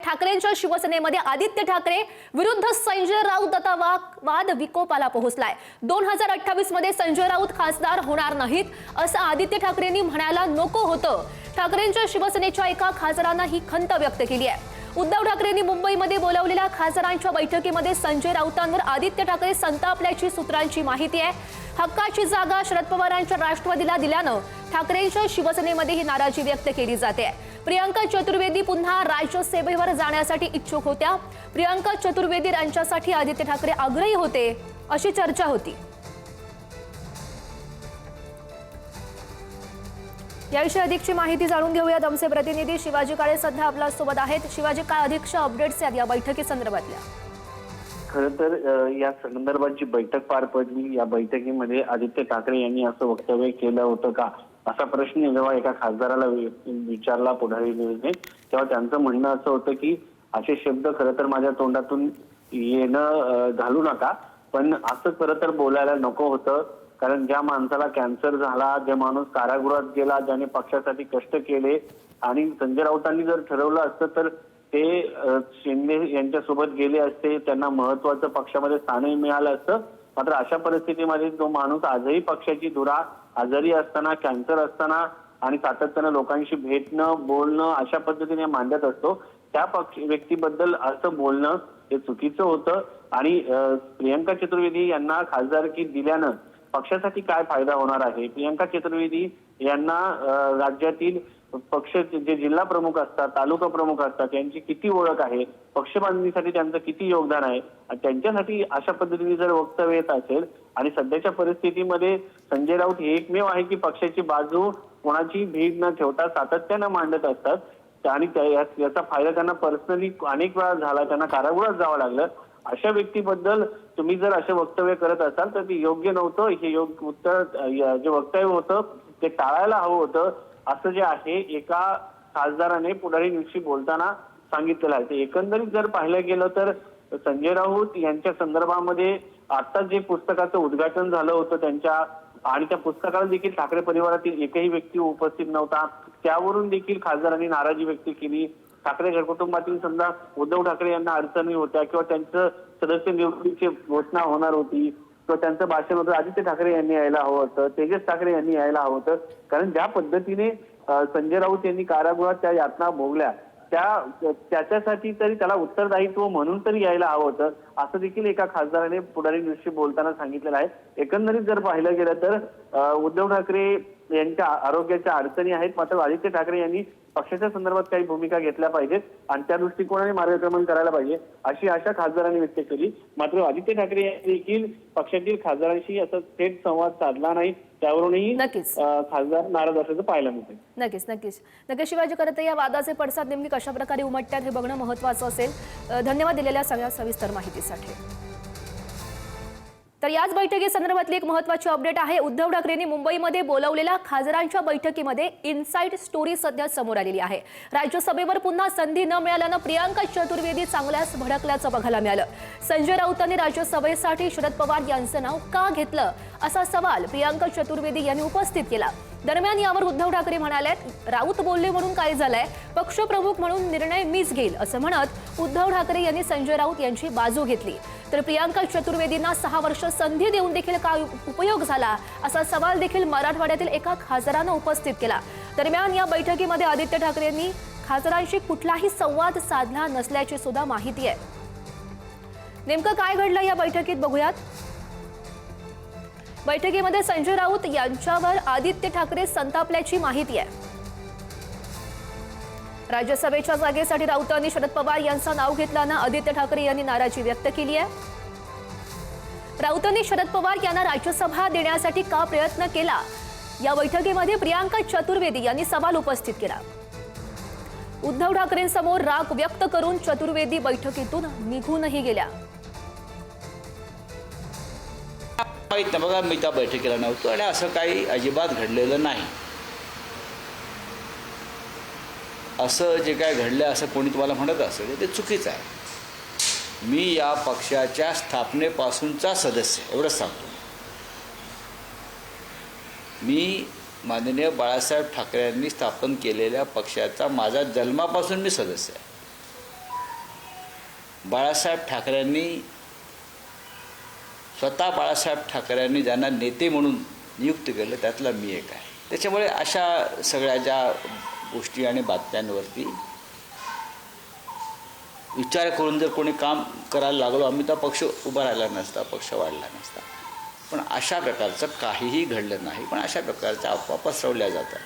ठाकरेंच्या शिवसेनेमध्ये आदित्य ठाकरे विरुद्ध संजय राऊत आता वाद विकोपाला पोहोचलाय। 2028 मध्ये संजय राऊत खासदार होणार नाहीत असं आदित्य ठाकरेंनी म्हणायला नको होतं। ठाकरेंच्या शिवसेनेच्या एका खासदारांना ही खंत व्यक्त केली आहे। उद्धव ठाकरेंनी मुंबईमध्ये बोलावलेल्या खासदारांच्या बैठकीमध्ये संजय राऊतांवर आदित्य ठाकरे संतापल्याची सूत्रांची माहिती आहे। हक्काची जागा शरद पवारांच्या राष्ट्रवादीला दिल्यानं ठाकरेंच्या शिवसेनेमध्ये ही नाराजी व्यक्त केली जाते। प्रियंका चतुर्वेदी पुन्हा राज्यसेवेवर जाण्यासाठी इच्छुक होत्या। प्रियंका चतुर्वेदी यांच्यासाठी आदित्य ठाकरे आग्रही होते अशी चर्चा होती। याविषयी अधिकची माहिती जाणून घेऊयात। आमचे प्रतिनिधी शिवाजी काळे सध्या आपल्या सोबत आहेत। शिवाजी, काय अधिकचे अपडेट्स आहेत या बैठकी संदर्भातल्या? खरं तर या संदर्भाची बैठक पार पडली। या बैठकीमध्ये आदित्य ठाकरे यांनी असं वक्तव्य केलं होतं का असा प्रश्न जेव्हा एका खासदाराला विचारला पुढारीने, तेव्हा त्यांचं म्हणणं असं होतं की असे शब्द खरं तर माझ्या तोंडातून येणं घालू नका, पण असं खरं तर बोलायला नको होतं। कारण ज्या माणसाला कॅन्सर झाला, जे माणूस कारागृहात गेला, ज्याने पक्षासाठी कष्ट केले आणि संजय राऊतांनी जर ठरवलं असतं तर ते शिंदे यांच्यासोबत गेले असते, त्यांना महत्वाचं पक्षामध्ये स्थानही मिळालं असतं। मात्र अशा परिस्थितीमध्ये जो माणूस आजही पक्षाची धुरा, आजारी असताना, कॅन्सर असताना आणि सातत्यानं लोकांशी भेटणं, बोलणं अशा पद्धतीने मांडत असतो, त्या व्यक्तीबद्दल असं बोलणं हे चुकीचं होतं। आणि प्रियंका चतुर्वेदी यांना खासदारकी दिल्यानं पक्षासाठी काय फायदा होणार आहे? प्रियंका चतुर्वेदी यांना राज्यातील पक्ष जे जिल्हा प्रमुख असतात, तालुका प्रमुख असतात, यांची किती ओळख आहे, पक्ष बांधणीसाठी त्यांचं किती योगदान आहे, त्यांच्यासाठी अशा पद्धतीने जर वक्तव्य येत असेल आणि सध्याच्या परिस्थितीमध्ये संजय राऊत हे एकमेव आहे की पक्षाची बाजू कोणाची भीड न ठेवता सातत्यानं मांडत असतात आणि याचा फायदा त्यांना पर्सनली अनेक वेळा झाला, त्यांना कारागृहात जावं लागलं। अशा व्यक्तीबद्दल तुम्ही जर असे वक्तव्य करत असाल तर ते योग्य नव्हतं। हे योग्य उत्तर जे वक्तव्य होतं ते टाळायला हवं होतं असं जे आहे एका खासदाराने पुढारी न्यूजशी बोलताना सांगितलेलं आहे। ते एकंदरीत जर पाहिलं गेलं तर संजय राऊत यांच्या संदर्भामध्ये आता जे पुस्तकाचं उद्घाटन झालं होतं त्यांच्या, आणि त्या पुस्तकाला देखील ठाकरे परिवारातील एकही व्यक्ती उपस्थित नव्हता, त्यावरून देखील खासदारांनी नाराजी व्यक्त केली। ठाकरे घरकुटुंबातील समजा उद्धव ठाकरे यांना अडचणी होत्या किंवा त्यांचं सदस्य निवडणुकीची घोषणा होणार होती किंवा त्यांचं भाषण होतं, आदित्य ठाकरे यांनी यायला हवं होतं, तेजस ठाकरे यांनी यायला हवं होतं। कारण ज्या पद्धतीने संजय राऊत यांनी कारागृहात त्या यातना भोगल्या त्याच्यासाठी तरी त्याला उत्तरदायित्व म्हणून तरी यायला हवं होतं असं देखील एका खासदाराने पुढारी न्यूजशी बोलताना सांगितलेलं आहे। एकंदरीत जर पाहिलं गेलं तर उद्धव ठाकरे यांच्या आरोग्याच्या अडचणी आहेत, मात्र आदित्य ठाकरे यांनी पक्षाच्या संदर्भात काही भूमिका घेतल्या पाहिजेत आणि त्या दृष्टिकोनाने मार्गक्रमण करायला पाहिजे अशी आशा खासदारांनी व्यक्त केली। मात्र आदित्य ठाकरे यांनी देखील पक्षातील खासदारांशी असं थेट संवाद साधला नाही, त्यावरूनही खासदार नाराज असल्याचं पाहायला मिळते। नक्कीच शिवाजी, करत या वादाचे पडसाद नेमकी कशा प्रकारे उमटतात हे बघणं महत्त्वाचं असेल। धन्यवाद दिलेल्या सगळ्या सविस्तर माहितीसाठी। तर याच बैठकीसंदर्भातली एक महत्त्वाची अपडेट आहे। उद्धव ठाकरेंनी मुंबईमध्ये बोलावलेल्या खासदारांच्या बैठकीमध्ये इनसाइड स्टोरी सध्या समोर आलेली आहे। राज्यसभेवर पुन्हा संधी न मिळाल्यानं प्रियंका चतुर्वेदी चांगल्याच भडकल्याचं बघायला मिळालं। संजय राऊतांनी राज्यसभेसाठी शरद पवार यांचं नाव का घेतलं असा सवाल प्रियंका चतुर्वेदी यांनी उपस्थित केला। दरम्यान यावर उद्धव ठाकरे म्हणाले, राऊत बोलले म्हणून काय झालंय, पक्षप्रमुख म्हणून निर्णय मीच घेईल असं म्हणत उद्धव ठाकरे यांनी संजय राऊत यांची बाजू घेतली। तर प्रियंका चतुर्वेदींना 6 वर्ष संधी देऊन देखील काय उपयोग झाला असा सवाल देखील मराठवाड्यातील एका खासदारानं उपस्थित केला। दरम्यान या बैठकीमध्ये आदित्य ठाकरे यांनी खासदारांशी कुठलाही संवाद साधला नसल्याची सुद्धा माहिती आहे। नेमकं काय घडलं या बैठकीत बघूयात। बैठकीमध्ये संजय राऊत यांच्यावर आदित्य ठाकरे संतापल्याची माहिती आहे। राज्यसभेच्या जागेसाठी राऊतांनी शरद पवार यांचं नाव घेतल्यानं आदित्य ठाकरे यांनी नाराजी व्यक्त केली आहे। राऊतांनी शरद पवार यांना राज्यसभा देण्यासाठी का प्रयत्न केला या बैठकीमध्ये प्रियंका चतुर्वेदी यांनी सवाल उपस्थित केला। उद्धव ठाकरेंसमोर राग व्यक्त करून चतुर्वेदी बैठकीतून निघूनही गेल्या। बघा, मी त्या बैठकीला नव्हतो आणि असं काही अजिबात घडलेलं नाही। असं जे काय घडलं असं कोणी तुम्हाला म्हणत असेल ते चुकीचं आहे। मी या पक्षाच्या स्थापनेपासूनचा सदस्य एवढंच सांगतो। मी माननीय बाळासाहेब ठाकरे यांनी स्थापन केलेल्या पक्षाचा माझा जन्मापासून मी सदस्य आहे। बाळासाहेब ठाकरेंनी स्वतः बाळासाहेब ठाकरेंनी ज्यांना नेते म्हणून नियुक्त केलं त्यातला मी एक आहे. त्याच्यामुळे अशा सगळ्या ज्या गोष्टी आणि बातम्यांवरती विचार करून जर कोणी काम करायला लागलो आम्ही तर पक्ष उभा राहिला नसता, पक्ष वाढला नसता. पण अशा प्रकारचं काहीही घडलं नाही. पण अशा प्रकारच्या अफवा पसरवल्या जातात.